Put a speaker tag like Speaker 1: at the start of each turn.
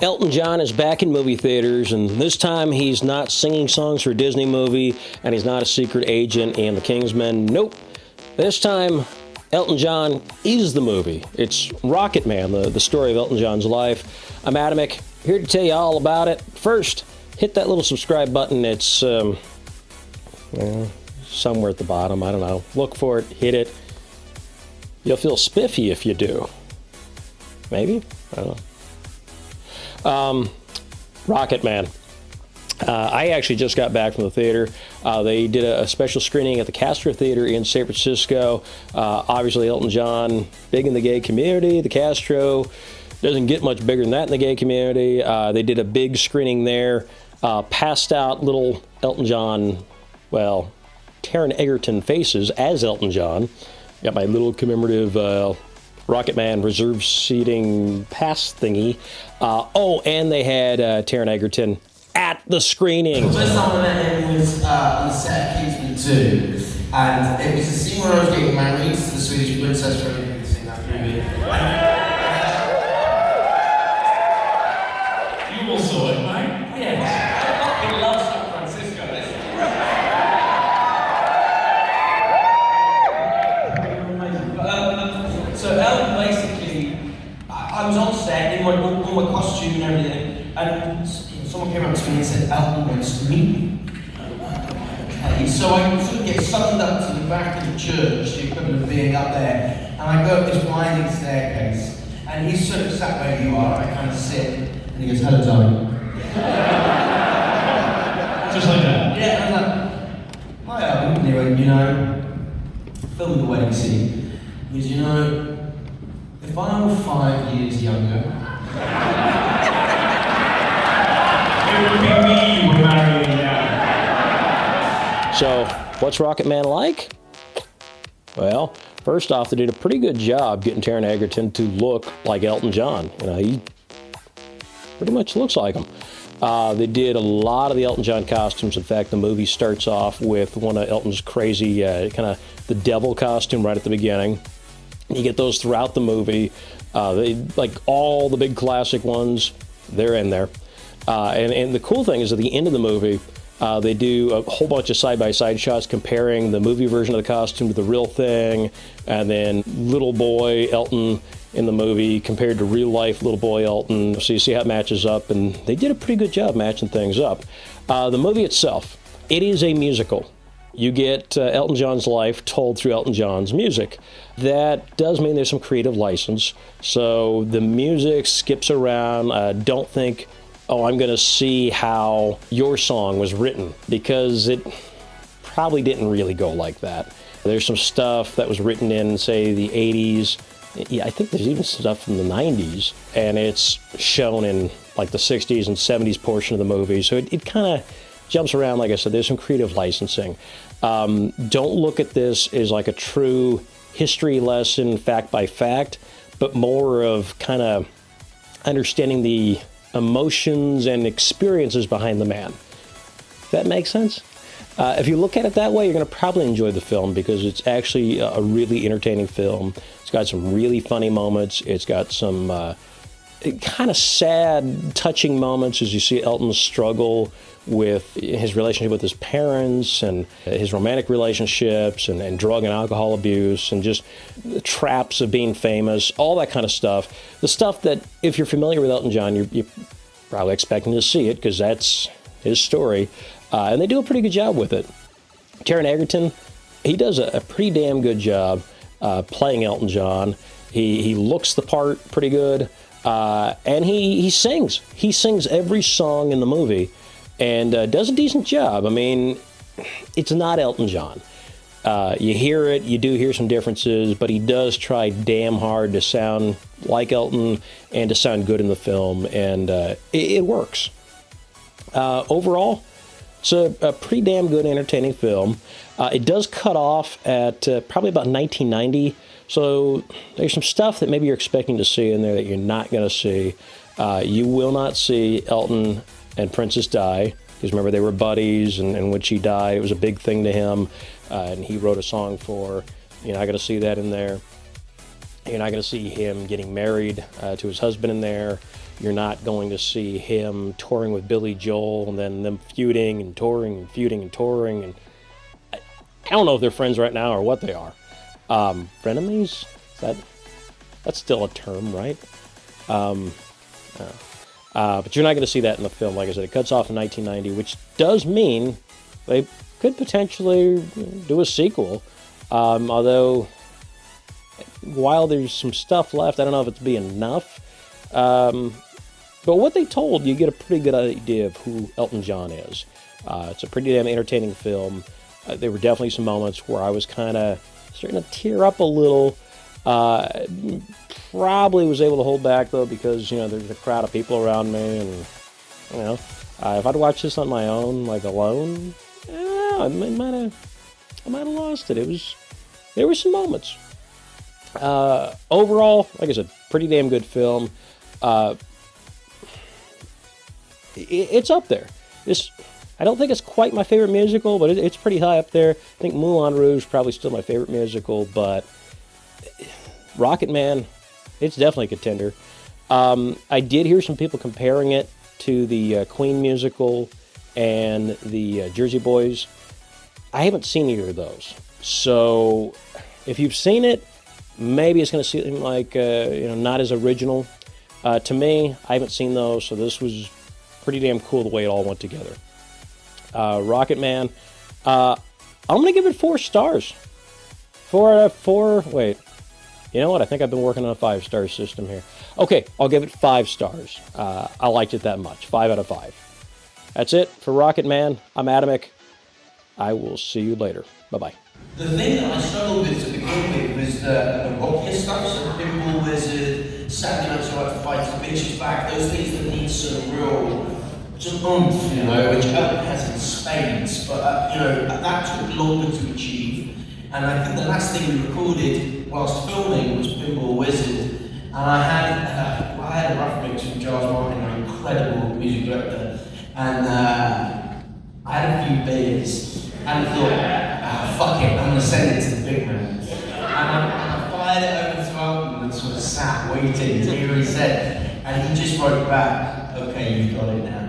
Speaker 1: Elton John is back in movie theaters, and this time he's not singing songs for a Disney movie, and he's not a secret agent in The Kingsman. Nope. This time, Elton John is the movie. It's Rocketman, the story of Elton John's life. I'm Atomic, here to tell you all about it. First, hit that little subscribe button. It's somewhere at the bottom. I don't know. Look for it. Hit it. You'll feel spiffy if you do. Maybe? I don't know. Rocketman. I actually just got back from the theater. They did a special screening at the Castro Theater in San Francisco. Obviously, Elton John, big in the gay community. The Castro doesn't get much bigger than that in the gay community. They did a big screening there. Passed out little Elton John, well, Taron Egerton faces as Elton John. Got my little commemorative Rocketman reserve seating pass thingy. And they had Taron Egerton at the screening.
Speaker 2: The first time I met him was on the set of Kingsman 2, and it was the scene where I was getting married to the Swedish princess for anyone who's seen that movie.
Speaker 3: You all saw it, mate?
Speaker 2: Yeah. He loves San Francisco. So Elton, basically, I was on set in all my costume and everything, and someone came up to me and said, Elton wants to meet me. Okay, so I sort of get summoned up to the back of the church, the equivalent of being up there, and I go up this winding staircase, and he's sort of sat where you are, I kind of sit, and he goes, hello, darling.
Speaker 3: Just like that?
Speaker 2: Yeah, I was like, hi, Elton. And he went, you know, filming the wedding scene. He goes, you know, if I were 5 years younger,
Speaker 3: it would be me you were marrying now.
Speaker 1: So, what's Rocketman like? Well, first off, they did a pretty good job getting Taron Egerton to look like Elton John. You know, he pretty much looks like him. They did a lot of the Elton John costumes. In fact, the movie starts off with one of Elton's crazy, kind of the devil costume right at the beginning. You get those throughout the movie. Like all the big classic ones, they're in there. And the cool thing is at the end of the movie, they do a whole bunch of side-by-side shots comparing the movie version of the costume to the real thing, and then little boy Elton in the movie compared to real-life little boy Elton. So you see how it matches up, and they did a pretty good job matching things up. The movie itself, it is a musical. You get Elton John's life told through Elton John's music. That does mean there's some creative license. So the music skips around. Don't think, oh, I'm going to see how your song was written, because it probably didn't really go like that. There's some stuff that was written in, say, the 80s. Yeah, I think there's even stuff from the 90s, and it's shown in like the 60s and 70s portion of the movie. So it kind of jumps around. Like I said, there's some creative licensing. Don't look at this as like a true history lesson, fact by fact, but more of kind of understanding the emotions and experiences behind the man. If that makes sense? If you look at it that way, you're going to probably enjoy the film, because it's actually a really entertaining film. It's got some really funny moments. It's got some kind of sad, touching moments as you see Elton struggle with his relationship with his parents and his romantic relationships and drug and alcohol abuse and just the traps of being famous, all that kind of stuff. The stuff that, if you're familiar with Elton John, you're probably expecting to see it, because that's his story. And they do a pretty good job with it. Taron Egerton, he does a pretty damn good job playing Elton John. He looks the part pretty good. And he sings. He sings every song in the movie and does a decent job. I mean, it's not Elton John. You hear it, you do hear some differences, but he does try damn hard to sound like Elton and to sound good in the film, and it works. Overall, it's a pretty damn good, entertaining film. It does cut off at probably about 1990, so there's some stuff that maybe you're expecting to see in there that you're not going to see. You will not see Elton and Princess Di, because remember, they were buddies, and when she died, it was a big thing to him, and he wrote a song for her. You're not going to see that in there. You're not going to see him getting married to his husband in there. You're not going to see him touring with Billy Joel and then them feuding and touring and feuding and touring. And I don't know if they're friends right now or what they are. Frenemies? That's still a term, right? But you're not going to see that in the film. Like I said, it cuts off in 1990, which does mean they could potentially do a sequel. Although, while there's some stuff left, I don't know if it'd be enough. But what they told, you get a pretty good idea of who Elton John is. It's a pretty damn entertaining film. There were definitely some moments where I was kind of starting to tear up a little. Probably was able to hold back, though, because, there's a crowd of people around me, and, if I'd watched this on my own, like, alone, I might have lost it. There were some moments. Overall, like I said, pretty damn good film. It's up there. I don't think it's quite my favorite musical, but it's pretty high up there. I think Moulin Rouge is probably still my favorite musical, but Rocketman, it's definitely a contender. I did hear some people comparing it to the Queen musical and the Jersey Boys. I haven't seen either of those. So if you've seen it, maybe it's going to seem like, not as original. To me, I haven't seen those, so this was pretty damn cool the way it all went together. Rocketman, I'm going to give it 4 stars. Wait. You know what? I think I've been working on a 5-star system here. Okay, I'll give it 5 stars. I liked it that much. 5 out of 5. That's it for Rocketman. I'm Adamic. I will see you later. Bye-bye.
Speaker 2: The thing that I struggled with to begin with was the rockier stuff, so Pinball Wizard, Saturday Night Live to Fight the Bitches Back, those things that need some real oomph, which Elton has in spades, but that took longer to achieve. And I think the last thing we recorded whilst filming was Pinball Wizard, and I had a rough mix from Giles Martin, an incredible music director, and I had a few beers, and I thought, fuck it, I'm going to send it to the big man. And I fired it over to Elton and sort of sat waiting to hear what he said, and he just wrote back, okay, you've got it now.